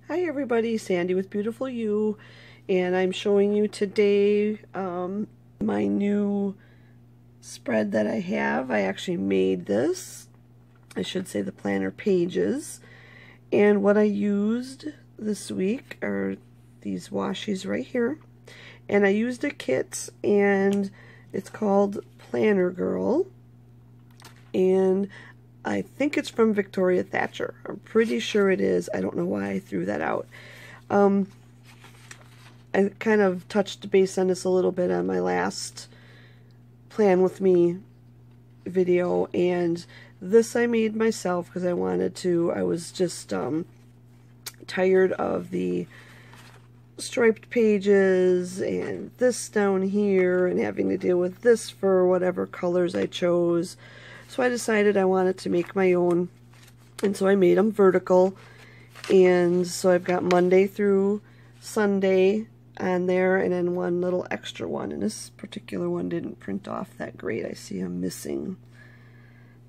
Hi everybody, Sandy with Beautiful You, and I'm showing you today my new spread that I have. I actually made this, I should say the planner pages, and what I used this week are these washies right here, and I used a kit, and it's called Planner Girl, and I think it's from Victoria Thatcher. I'm pretty sure it is. I don't know why I threw that out. I kind of touched base on this a little bit on my last Plan With Me video, and this I made myself because I wanted to. I was just tired of the striped pages and this down here and having to deal with this for whatever colors I chose. So I decided I wanted to make my own, and so I made them vertical. And so I've got Monday through Sunday on there, and then one little extra one. And this particular one didn't print off that great. I see I'm missing.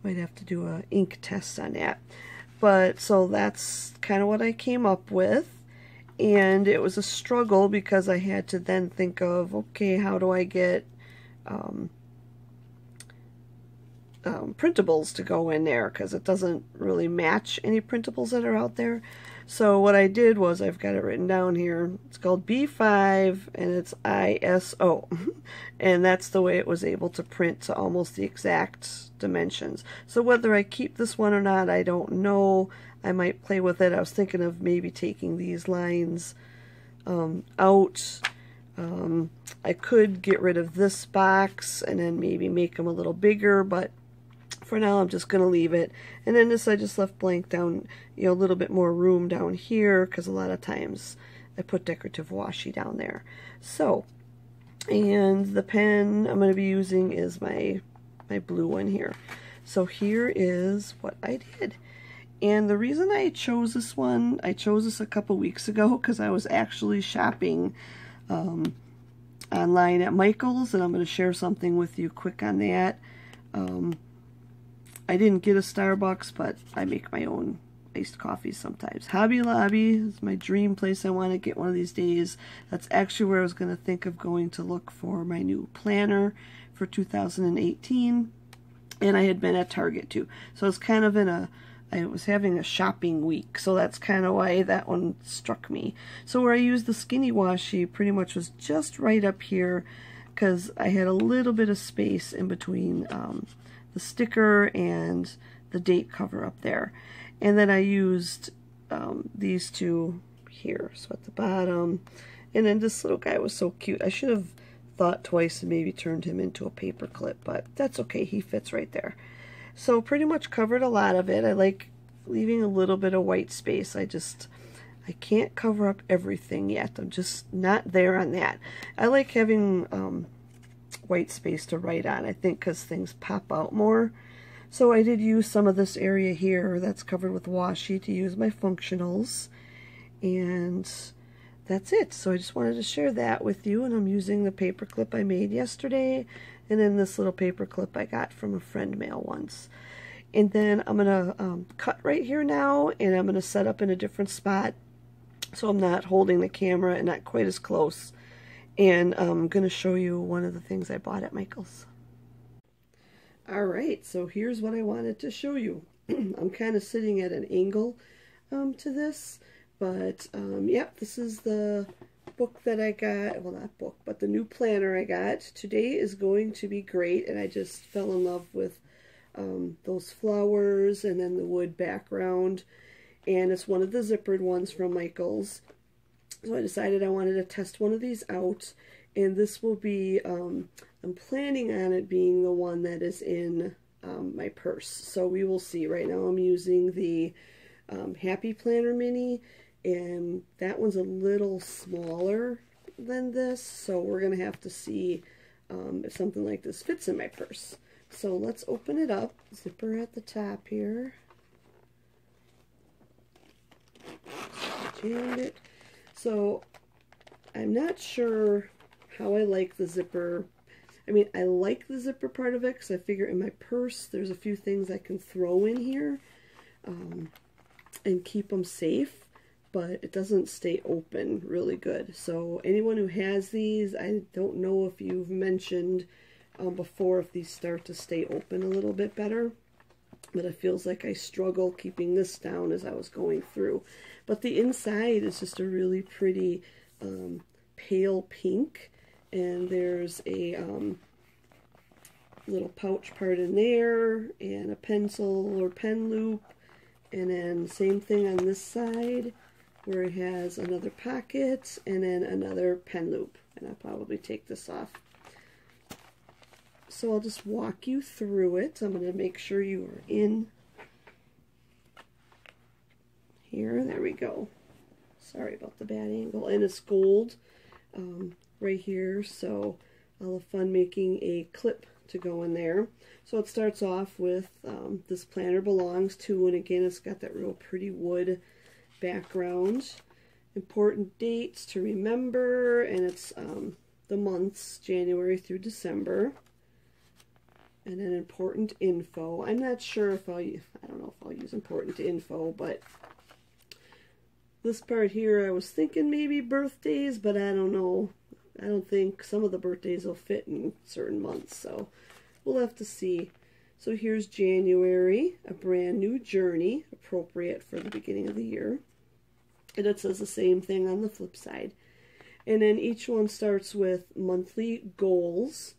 Might have to do an ink test on that. But so that's kind of what I came up with. And it was a struggle because I had to then think of, okay, how do I get printables to go in there, because it doesn't really match any printables that are out there. So what I did was, I've got it written down here, it's called B5 and it's ISO and that's the way it was able to print to almost the exact dimensions. So whether I keep this one or not, I don't know. I might play with it. I was thinking of maybe taking these lines out. I could get rid of this box and then maybe make them a little bigger, but for now I'm just going to leave it. And then this I just left blank down, a little bit more room down here, because a lot of times I put decorative washi down there. So, and the pen I'm going to be using is my blue one here. So here is what I did. And the reason I chose this one, I chose this a couple weeks ago because I was actually shopping online at Michael's, and I'm going to share something with you quick on that. I didn't get a Starbucks, but I make my own iced coffees sometimes. Hobby Lobby is my dream place. I want to get one of these days. That's actually where I was going to think of going to look for my new planner for 2018. And I had been at Target too. So it's kind of I was having a shopping week, so that's kind of why that one struck me. So where I used the skinny washi pretty much was just right up here, because I had a little bit of space in between the sticker and the date cover up there. And then I used these two here, so at the bottom. And then this little guy was so cute. I should have thought twice and maybe turned him into a paper clip, but that's okay, he fits right there. So pretty much covered a lot of it. I like leaving a little bit of white space. I can't cover up everything yet. I'm just not there on that. I like having white space to write on, I think, because things pop out more. So I did use some of this area here that's covered with washi to use my functionals. And that's it. So I just wanted to share that with you, and I'm using the paper clip I made yesterday, and then this little paper clip I got from a friend mail once. And then I'm going to cut right here now, and I'm going to set up in a different spot so I'm not holding the camera and not quite as close. And I'm going to show you one of the things I bought at Michael's. Alright, so here's what I wanted to show you. I'm kind of sitting at an angle to this, but yeah, this is the book that I got. Well, not book, but the new planner I got. Today is going to be great, and I just fell in love with those flowers and then the wood background, and it's one of the zippered ones from Michael's. So I decided I wanted to test one of these out, and this will be, I'm planning on it being the one that is in my purse. So we will see. Right now I'm using the Happy Planner Mini, and that one's a little smaller than this, so we're going to have to see if something like this fits in my purse. So let's open it up. Zipper at the top here. Jammed it. So I'm not sure how I like the zipper. I mean, I like the zipper part of it because I figure in my purse there's a few things I can throw in here and keep them safe. but it doesn't stay open really good. So anyone who has these, I don't know if you've mentioned before if these start to stay open a little bit better, but it feels like I struggle keeping this down as I was going through. But the inside is just a really pretty pale pink, and there's a little pouch part in there, and a pencil or pen loop, and then same thing on this side where it has another pocket and then another pen loop. And I'll probably take this off. So I'll just walk you through it. I'm going to make sure you are in here. There we go. Sorry about the bad angle. And it's gold right here, so I'll have fun making a clip to go in there. So it starts off with This Planner Belongs To, and again it's got that real pretty wood background. Important dates to remember, and it's the months January through December. And then important info. I'm not sure if I don't know if I'll use important info, but this part here I was thinking maybe birthdays, but I don't know. I don't think some of the birthdays will fit in certain months, so we'll have to see. So here's January, a brand new journey, appropriate for the beginning of the year. And it says the same thing on the flip side. And then each one starts with monthly goals.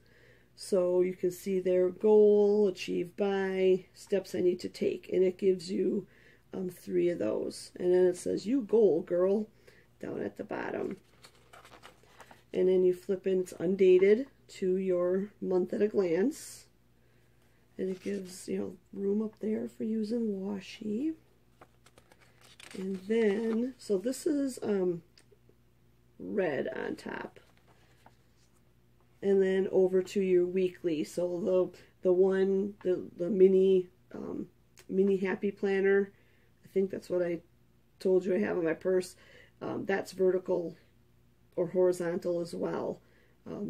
So you can see their goal, achieved by, steps I need to take. And it gives you 3 of those. And then it says, you goal, girl, down at the bottom. And then you flip in, it's undated, to your month at a glance. And it gives, you know, room up there for using washi. And then, so this is red on top. And then over to your weekly. So the mini mini happy planner, I think that's what I told you I have in my purse. That's vertical or horizontal as well.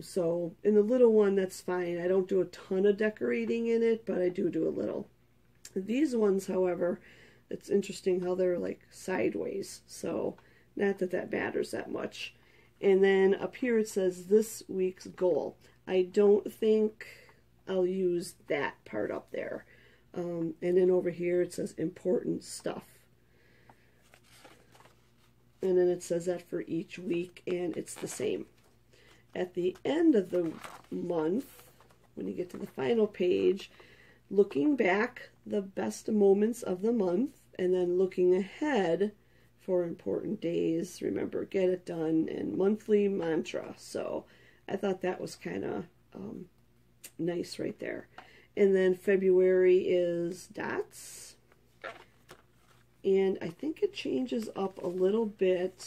So in the little one, that's fine. I don't do a ton of decorating in it, but I do a little. These ones, however, it's interesting how they're like sideways. So not that that matters that much. And then up here it says this week's goal. I don't think I'll use that part up there. And then over here it says important stuff. And then it says that for each week, and it's the same. At the end of the month, when you get to the final page, looking back, the best moments of the month, and then looking ahead for important days, remember, get it done, and monthly mantra. So I thought that was kind of nice right there. And then February is dots. And I think it changes up a little bit.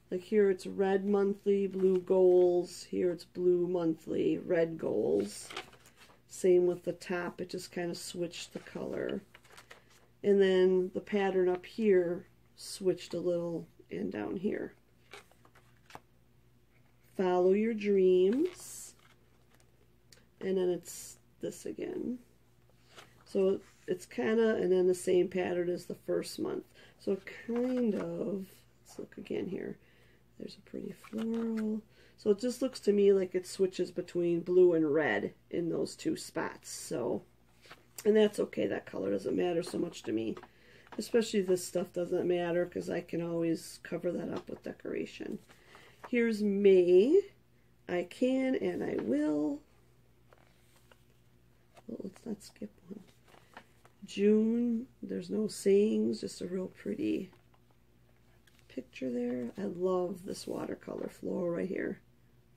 Like here it's red monthly, blue goals. Here it's blue monthly, red goals. Same with the top, it just kind of switched the color. And then the pattern up here switched a little, and down here. Follow your dreams. And then it's this again. So it's kind of, and then the same pattern as the first month. So kind of, let's look again here. There's a pretty floral. So it just looks to me like it switches between blue and red in those 2 spots. So, and that's okay. That color doesn't matter so much to me. Especially this stuff doesn't matter because I can always cover that up with decoration. Here's May. I can and I will. Well, let's not skip one. June, there's no sayings, just a real pretty picture there. I love this watercolor floral right here.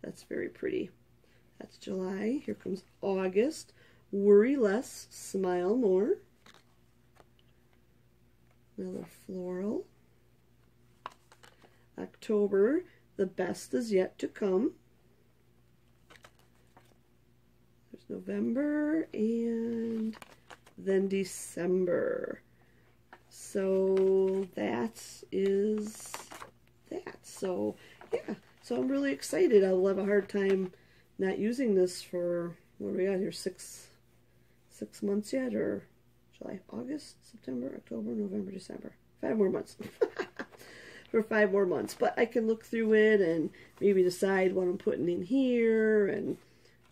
That's very pretty. That's July. Here comes August. Worry less, smile more. Another floral. October, the best is yet to come. There's November, and then December. So that is that. So yeah, so I'm really excited. I'll have a hard time not using this for, what do we got here, six months yet, or July, August, September, October, November, December. 5 more months. For 5 more months. But I can look through it and maybe decide what I'm putting in here and,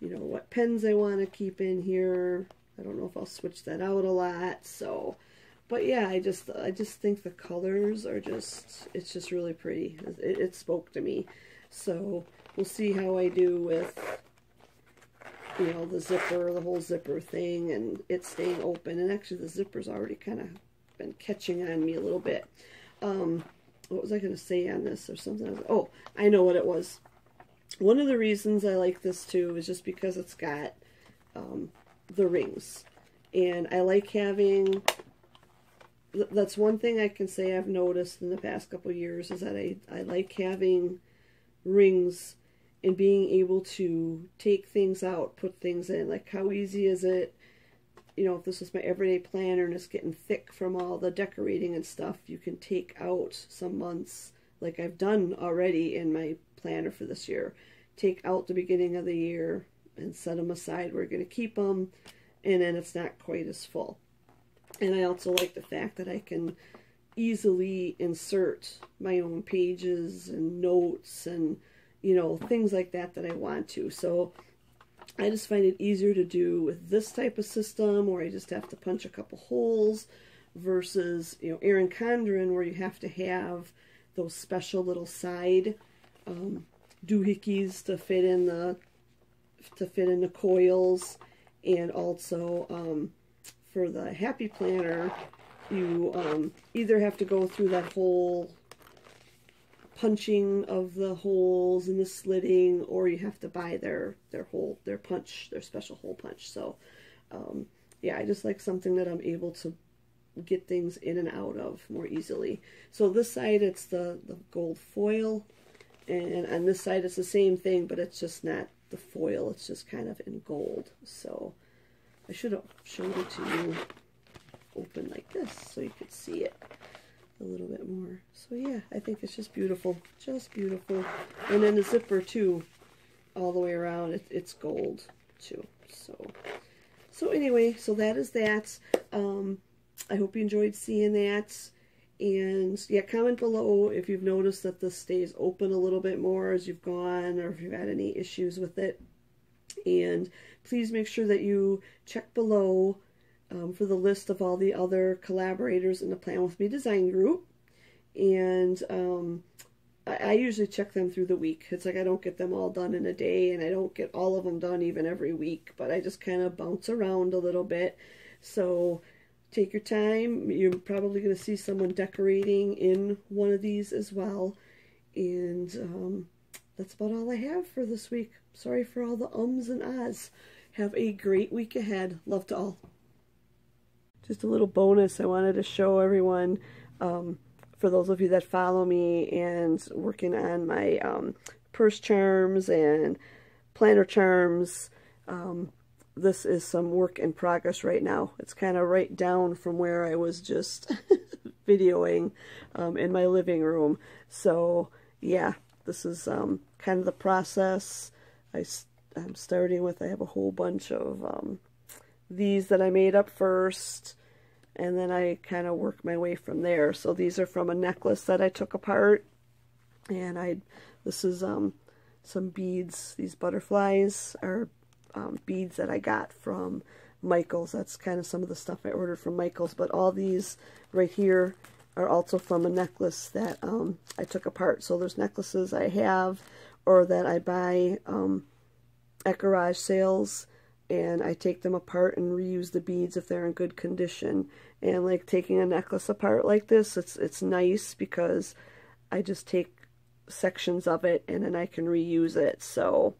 you know, what pens I want to keep in here. I don't know if I'll switch that out a lot. So, but yeah, I just think the colors are just, it's just really pretty. It spoke to me. So we'll see how I do with, you know, the zipper, the whole zipper thing, and it staying open. And actually the zipper's already kind of been catching on me a little bit. What was I going to say on this or something? Oh, I know what it was. One of the reasons I like this too is just because it's got the rings. And I like having, that's one thing I can say I've noticed in the past couple of years, is that I like having rings and being able to take things out, put things in. Like, how easy is it, you know, if this is my everyday planner and it's getting thick from all the decorating and stuff, you can take out some months, like I've done already in my planner for this year. Take out the beginning of the year and set them aside. We're going to keep them, and then it's not quite as full. And I also like the fact that I can easily insert my own pages and notes and, you know, things like that that I want to. So I just find it easier to do with this type of system, where I just have to punch a couple holes, versus, you know, Erin Condren, where you have to have those special little side doohickeys to fit in the coils. And also for the Happy Planner, you either have to go through that whole punching of the holes and the slitting, or you have to buy their special hole punch. So yeah, I just like something that I'm able to get things in and out of more easily. So this side, it's the gold foil, and on this side it's the same thing, but it's just not the foil, it's just kind of in gold. So I should have showed it to you open like this so you could see it a little bit more. So yeah, I think it's just beautiful, just beautiful. And then the zipper too, all the way around, it's gold too. So anyway, so that is that. I hope you enjoyed seeing that. And yeah, comment below if you've noticed that this stays open a little bit more as you've gone, or if you've had any issues with it. And please make sure that you check below for the list of all the other collaborators in the Plan With Me design group. And I usually check them through the week. It's like I don't get them all done in a day, and I don't get all of them done even every week, but I just kind of bounce around a little bit. So take your time. You're probably going to see someone decorating in one of these as well. And that's about all I have for this week. Sorry for all the ums and ahs. Have a great week ahead. Love to all. Just a little bonus I wanted to show everyone, for those of you that follow me and working on my purse charms and planner charms. This is some work in progress right now. It's kind of right down from where I was just videoing in my living room. So yeah, this is kind of the process. I'm starting with, I have a whole bunch of these that I made up first, and then I kind of work my way from there. So these are from a necklace that I took apart, and this is some beads. These butterflies are beads that I got from Michaels. That's kind of some of the stuff I ordered from Michaels, but all these right here are also from a necklace that I took apart. So there's necklaces I have or that I buy at garage sales, and I take them apart and reuse the beads if they're in good condition. And like taking a necklace apart like this, it's nice because I just take sections of it and then I can reuse it. So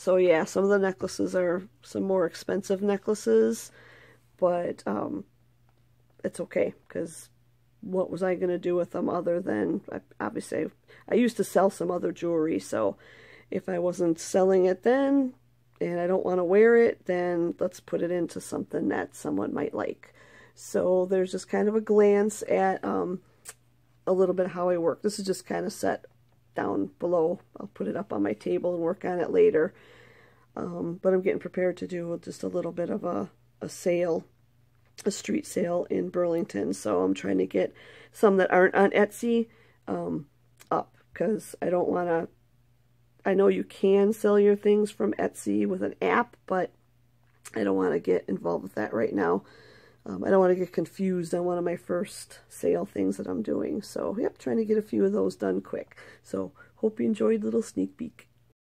yeah, some of the necklaces are some more expensive necklaces, but it's okay, because what was I going to do with them other than, obviously, I used to sell some other jewelry, so if I wasn't selling it then, and I don't want to wear it, then let's put it into something that someone might like. So there's just kind of a glance at a little bit how I work. This is just kind of set down below. I'll put it up on my table and work on it later. But I'm getting prepared to do just a little bit of a sale a street sale in Burlington, so I'm trying to get some that aren't on Etsy up, because I don't want to. I know you can sell your things from Etsy with an app, but I don't want to get involved with that right now. I don't want to get confused on one of my first sale things that I'm doing. So, yep, trying to get a few of those done quick. So, hope you enjoyed the little sneak peek.